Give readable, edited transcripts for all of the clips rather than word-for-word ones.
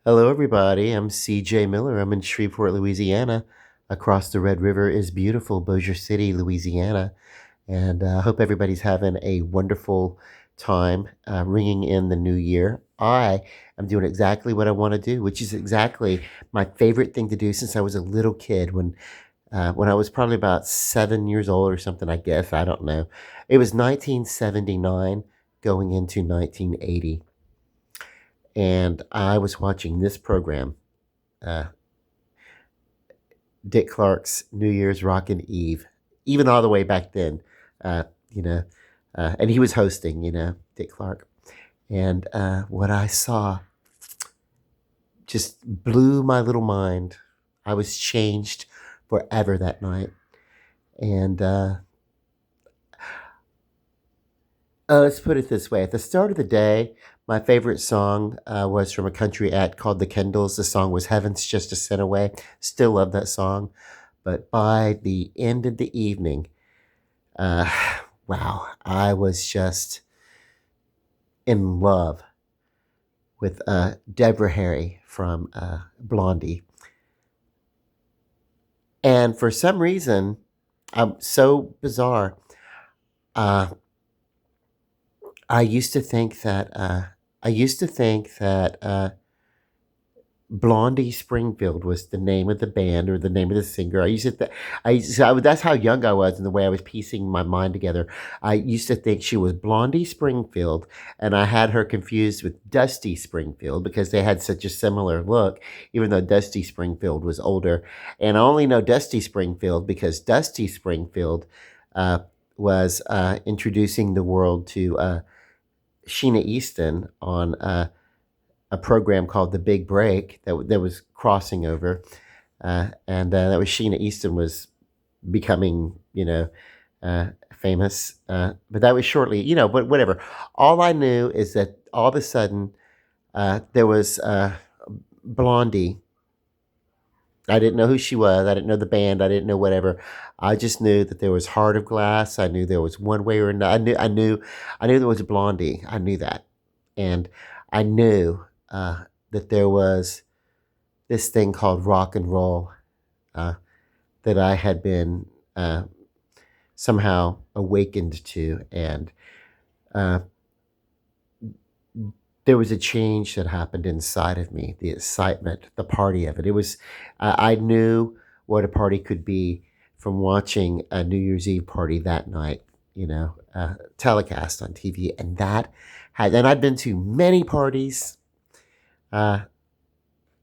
Hello, everybody. I'm CJ Miller. I'm in Shreveport, Louisiana. Across the Red River is beautiful Bossier City, Louisiana. And I hope everybody's having a wonderful time ringing in the new year. I am doing exactly what I want to do, which is exactly my favorite thing to do since I was a little kid. When I was probably about 7 years old or something, I guess. I don't know. It was 1979 going into 1980. And I was watching this program. Uh, Dick Clark's New Year's Rockin' Eve, even all the way back then, uh, you know, and he was hosting, Dick Clark. And what I saw just blew my little mind. I was changed forever that night. And let's put it this way: at the start of the day, my favorite song was from a country act called The Kendalls. The song was Heaven's Just a Sin Away. Still love that song. But by the end of the evening, Uh, wow, I was just in love with Deborah Harry from Blondie. And for some reason, so bizarre, uh, I used to think that Blondie Springfield was the name of the band or the name of the singer. That's how young I was and the way I was piecing my mind together. I used to think she was Blondie Springfield, and I had her confused with Dusty Springfield because they had such a similar look, even though Dusty Springfield was older. And I only know Dusty Springfield because Dusty Springfield uh, was introducing the world to Sheena Easton on a program called The Big Break that was crossing over, and that was Sheena Easton was becoming, famous. But that was shortly, but whatever. All I knew is that all of a sudden there was Blondie. I didn't know who she was. I didn't know the band. I didn't know whatever. I just knew that there was Heart of Glass. I knew there was One Way or Another. I knew there was Blondie. I knew that, and I knew that there was this thing called rock and roll uh, that I had been somehow awakened to, and uh, there was a change that happened inside of me. The excitement, the party of it. It was. I knew what a party could be from watching a New Year's Eve party that night. Telecast on TV, and that had. And I'd been to many parties. Uh,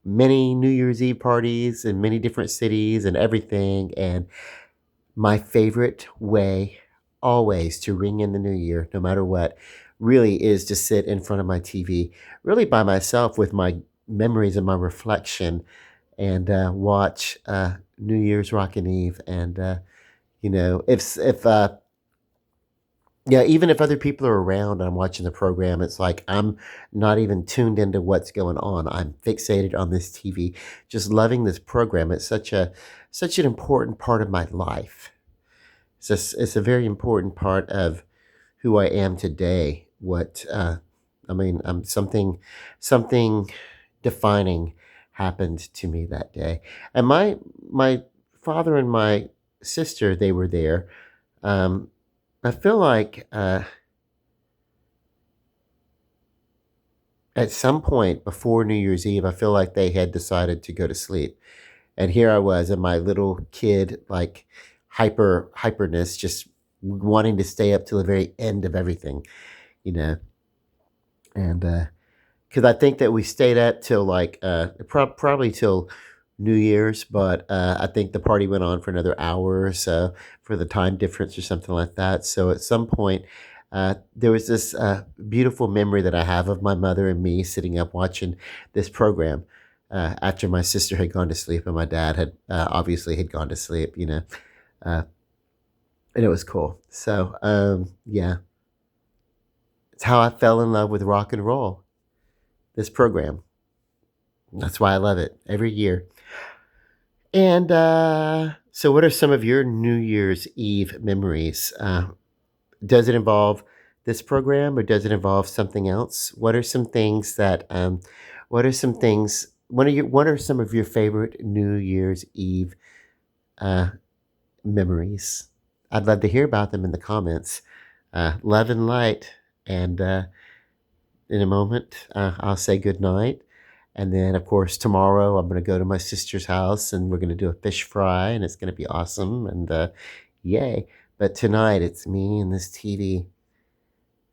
Many New Year's Eve parties in many different cities and everything. And my favorite way always to ring in the new year, no matter what, really is to sit in front of my TV, really by myself with my memories and my reflection and watch New Year's Rockin' Eve. And, if yeah, even if other people are around and I'm watching the program, it's like I'm not even tuned into what's going on. I'm fixated on this TV, just loving this program. It's such an important part of my life. It's a very important part of who I am today. Something defining happened to me that day, and my father and my sister, they were there. Um, I feel like at some point before New Year's Eve, I feel like they had decided to go to sleep. And here I was in my little kid, like hyperness, just wanting to stay up till the very end of everything, you know. And because I think that we stayed up till like probably till New Year's, but I think the party went on for another hour or so for the time difference or something like that. So at some point, there was this beautiful memory that I have of my mother and me sitting up watching this program after my sister had gone to sleep and my dad had obviously had gone to sleep, uh, and it was cool. So yeah, it's how I fell in love with rock and roll. This program. That's why I love it every year. And so, what are some of your New Year's Eve memories? Does it involve this program or does it involve something else? What are some things that What are some things? What are some of your favorite New Year's Eve uh, memories? I'd love to hear about them in the comments. Love and light. And in a moment, I'll say good night. And then, of course, tomorrow I'm going to go to my sister's house and we're going to do a fish fry and it's going to be awesome. And yay. But tonight it's me and this TV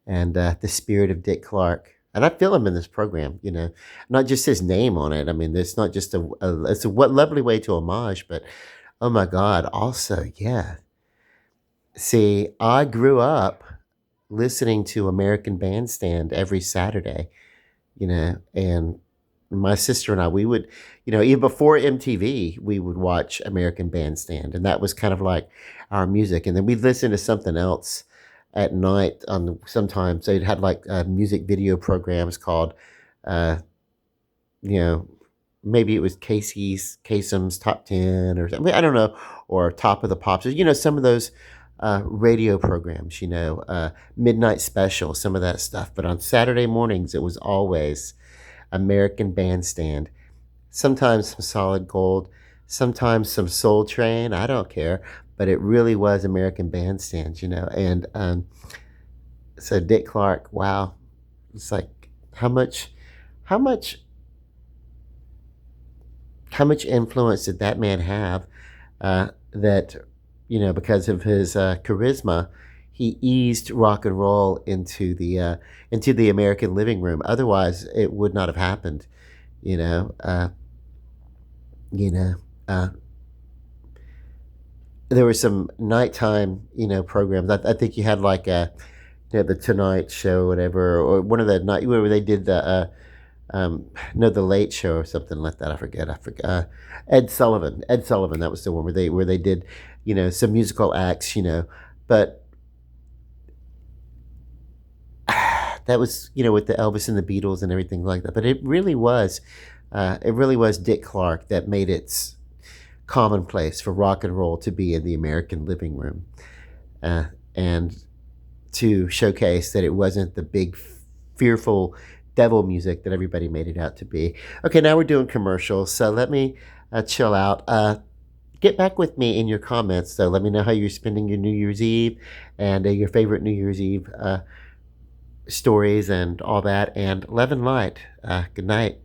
and the spirit of Dick Clark. And I feel him in this program, not just his name on it. I mean, it's not just it's a what lovely way to homage, but oh my God, also, yeah. See, I grew up listening to American Bandstand every Saturday, and my sister and I, we would, even before MTV, we would watch American Bandstand, and that was kind of like our music. And then we'd listen to something else at night. Sometimes they'd had like music video programs called, uh, you know, maybe it was Kasem's Top 10 or something. I don't know, or Top of the Pops. Some of those radio programs. Midnight Special, some of that stuff. But on Saturday mornings, it was always American Bandstand. Sometimes some Solid Gold, sometimes some Soul Train. I don't care, but it really was American Bandstand. And so Dick Clark, wow, it's like how much, how much influence did that man have? That because of his charisma, he eased rock and roll into the American living room. Otherwise, it would not have happened. You know, uh, you know. Uh, there were some nighttime, programs. I think you had like the Tonight Show, or whatever, or one of the night where they did no, the Late Show or something like that. I forget. Ed Sullivan. Ed Sullivan. That was the one where they did, some musical acts. But that was, with the Elvis and the Beatles and everything like that. But it really was Dick Clark that made it commonplace for rock and roll to be in the American living room, and to showcase that it wasn't the big, fearful devil music that everybody made it out to be. Okay, now we're doing commercials, so let me chill out. Get back with me in your comments, though. Let me know how you're spending your New Year's Eve and your favorite New Year's Eve stories and all that. And love and light. Good night.